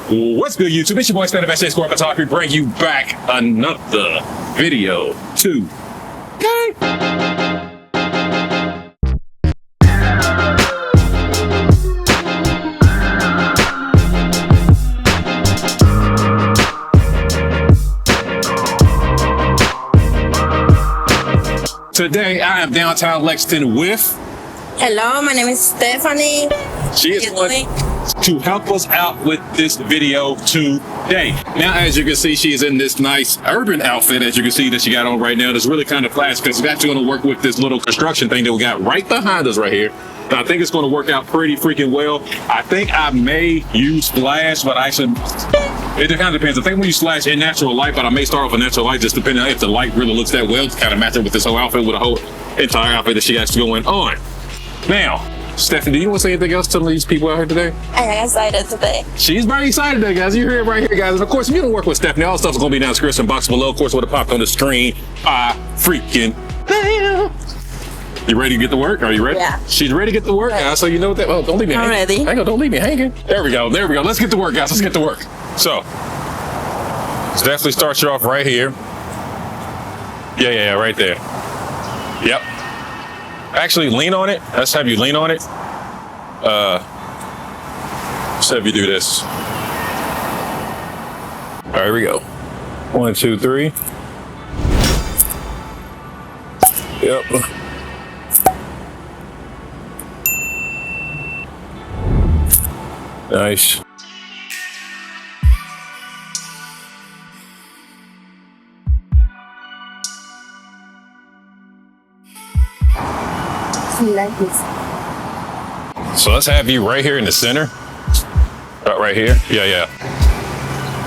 What's good, YouTube? It's your boy Stan of SA Squad Photography, bring you back another video today. Today I am downtown Lexington with... Hello, my name is Stephanie. She is going to help us out with this video today. Now, as you can see, she is in this nice urban outfit, as you can see that she got on right now. That's really kind of flash because it's actually going to work with this little construction thing that we got right behind us right here. And I think it's going to work out pretty freaking well. I think I may use flash, but I should... It kind of depends. I think when you slash in natural light, but I may start off with natural light just depending on if the light really looks that well to kind of match it with this whole outfit, with a whole entire outfit that she has going on. Now, Stephanie, do you want to say anything else to these people out here today? I'm excited today. She's very excited today, guys. You hear it right here, guys. And of course, if you don't work with Stephanie, all the stuff is going to be down in the description box below. Of course, would have popped on the screen. Freaking hell. You ready to get to work? Are you ready? Yeah. She's ready to get to work, guys. So you know what that... Oh, don't leave me hanging. I'm ready. Hang on, don't leave me hanging. There we go. There we go. Let's get to work, guys. Let's get to work. So, let's definitely start you off right here. Yeah, right there. Yep. Actually, lean on it. Let's have you lean on it. Let's have you do this. All right, here we go. 1, 2, 3. Yep. Nice. Like this. So let's have you right here in the center. Right here. Yeah.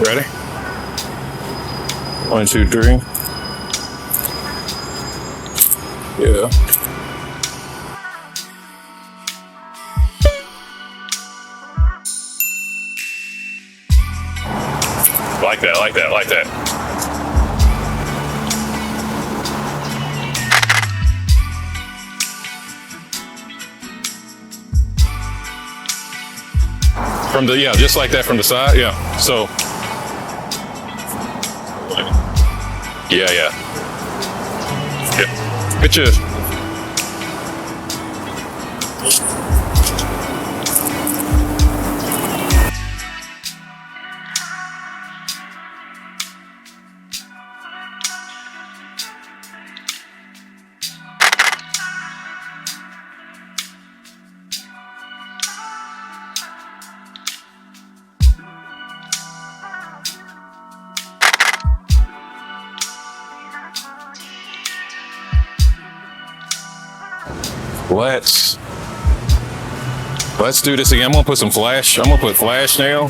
Ready? 1, 2, 3. Yeah. Like that. From the, yeah, just like that from the side, yeah. So, yeah. Get your... Let's do this again. I'm gonna put some flash. I'm gonna put flash now.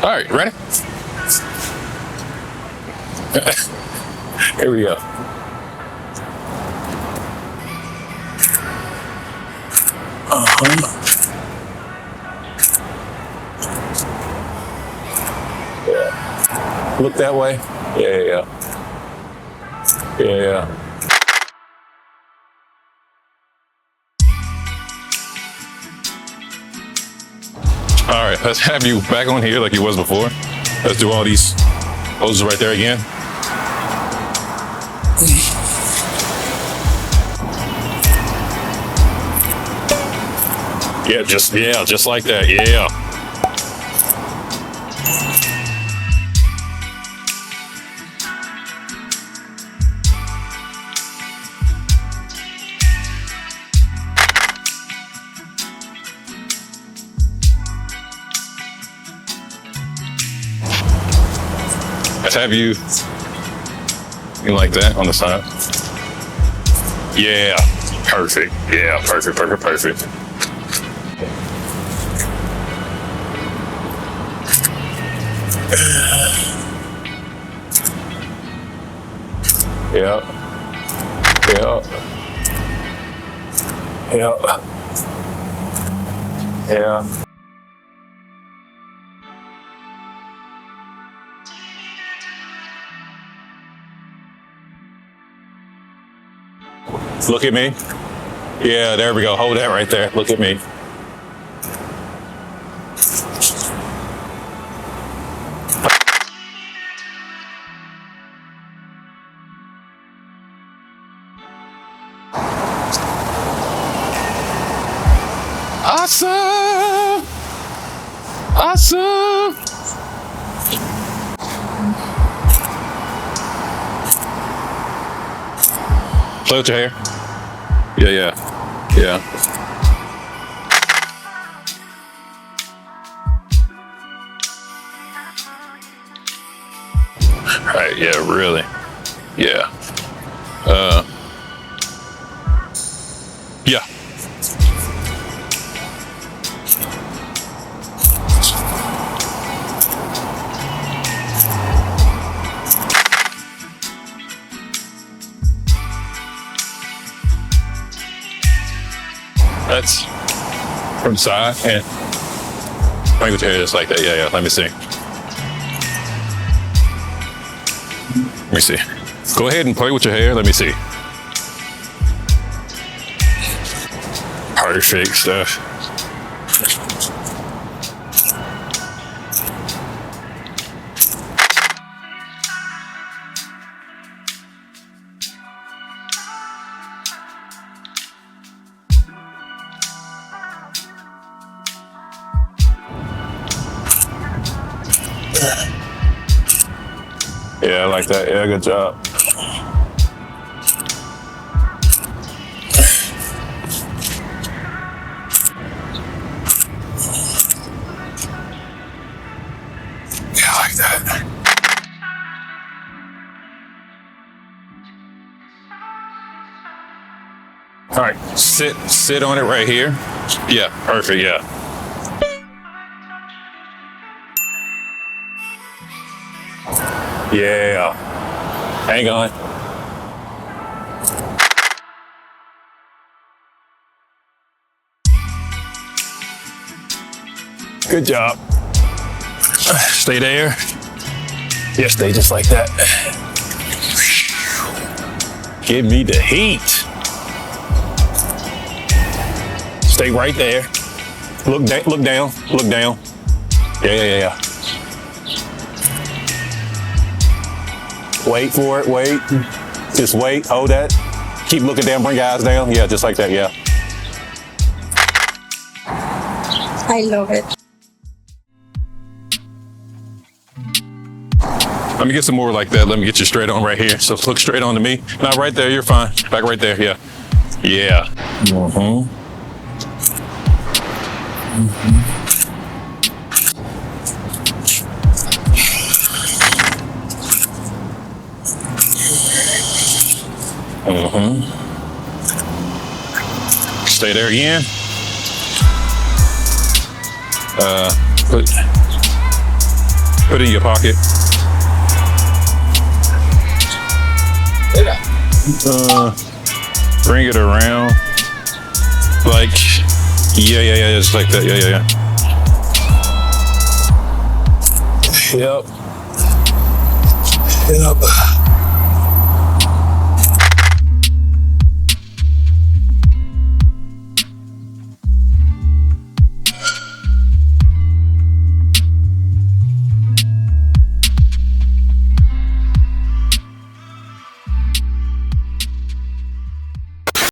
All right, ready? Here we go. Yeah. Look that way. Yeah. All right, let's have you back on here like you was before. Let's do all these poses right there again. Yeah, just like that. Yeah. Let's have you like that on the side. Yeah, perfect. Yeah, perfect. Yeah. Look at me. Yeah, there we go. Hold that right there. Look at me. Awesome! Awesome! Play with your hair. Yeah. Right, yeah, really. Yeah. Yeah. That's from the side and play with your hair just like that. Yeah, let me see. Let me see. Go ahead and play with your hair. Let me see. Perfect stuff. Yeah, I like that. Yeah, good job. Yeah, I like that. All right, sit on it right here. Yeah, perfect, yeah. Yeah, hang on. Good job. Stay there. Yeah, stay just like that. Give me the heat. Stay right there. Look down. Yeah. Wait for it, wait. Just wait, hold that. Keep looking down, bring your eyes down. Yeah, just like that, yeah. I love it. Let me get some more like that. Let me get you straight on right here. So look straight on to me. No, right there, you're fine. Back right there, yeah. Yeah. Stay there again. Put it in your pocket. Bring it around. Like, yeah, just like that. Yeah. Yep.